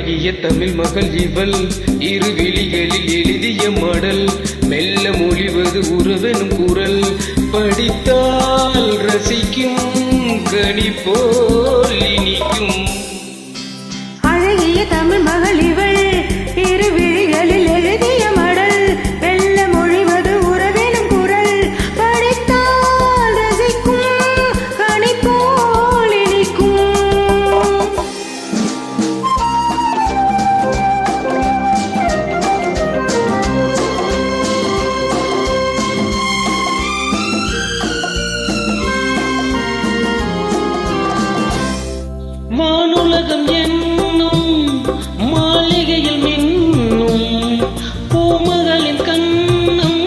அழகிய தமிழ் மகள் இவள் இரு விழிகளில் எழுதிய மடல் மெல்ல மொழிவது உறவெனும் குரல் படித்தால் ரசிக்கும் கனி போல் இனிக்கும் அழகிய தமிழ் மகள் இவள் இரு விழிகளில் எழுதிய மடல் மெல்ல மொழிவது உறவெனும் குரல் படித்தால் ரசிக்கும் கனி போல் இனிக்கும் வானுலகம் என்னும் மாளிகையில் மின்னும் பூமகளின் கண்ணம்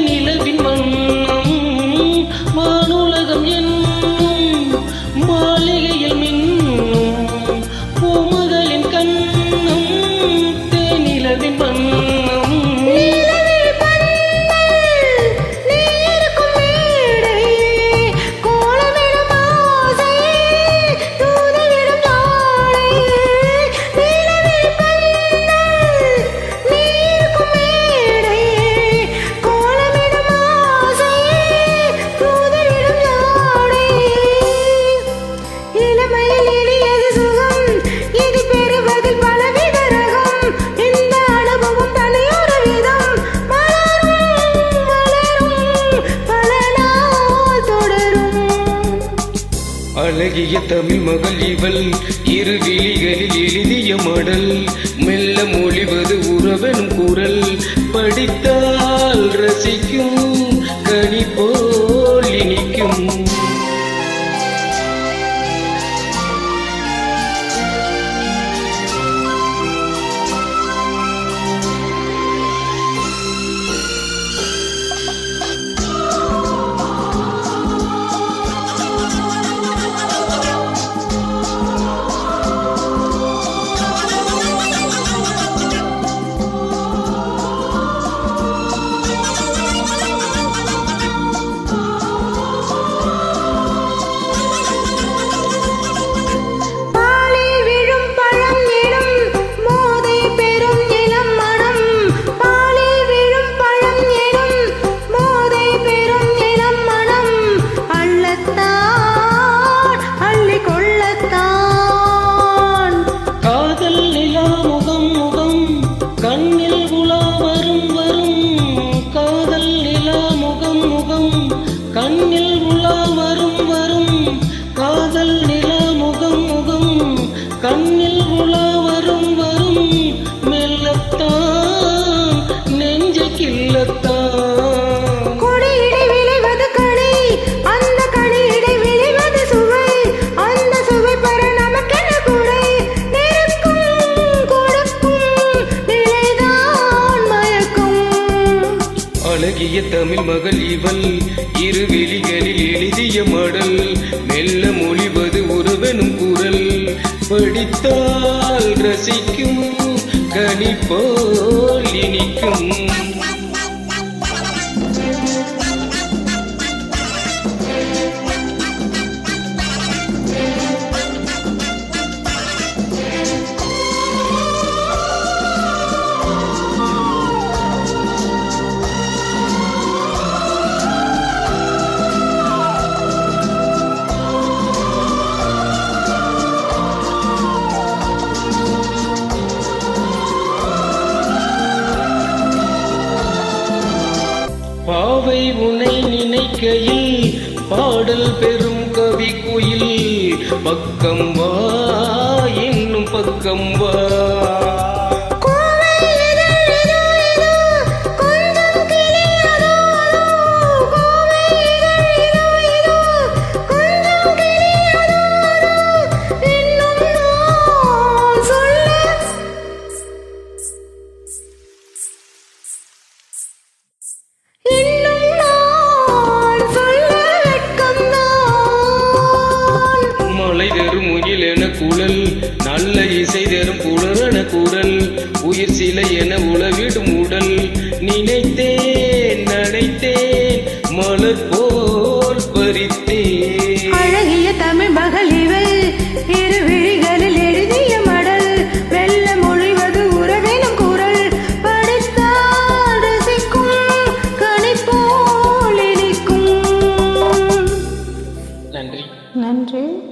நிலவின் வண்ணம் வானுலகம் என்னும் மாளிகையில் மின்னும் பூமகளின் கண்ணம் நிலவின் வண்ணம் அழகிய தமிழ் மகள் இவள் இரு விழிகளில் எழுதிய மடல் மெல்ல மொழிவது உறவெனும் குரல் படித்தால் ரசிக்கும் கனி போல் இனிக்கும் கண்ணில் உலா வரும் வரும் காதல் நிலா முகம் முகம் கண்ணில் உலா வரும் வரும் மெல்லத்தான் நெஞ்சை கிள்ளத்தான் கொடியிடை விளைவது கனி அந்த கனியிடை விளைவது சுவை அந்த சுவை பெற நமக்கென குறை நெருக்கும் கொடுக்கும் நிலைதான் மயக்கும் அழகிய தமிழ் மகள் இவள் இரு விழிகளில் எழுதிய மடல் மெல்ல மொழிவது உறவெனும் குரல் படித்தால் ரசிக்கும் கனி போல் இனிக்கும் பாவை உன்னை நினைக்கையில் பாடல் பெறும் கவி குயில் பக்கம் வா இன்னும் பக்கம் வா குழல் நல்ல இசை தரும் குளரன குரல் உயிர் சிலை என உளவிடும் உடல் நினைத்தேன் நனைத்தேன் மலர் போல் பறித்தேன் அழகிய தமிழ் மகள் இவள் இரு விழிகளில் எழுதிய மடல் நன்றி.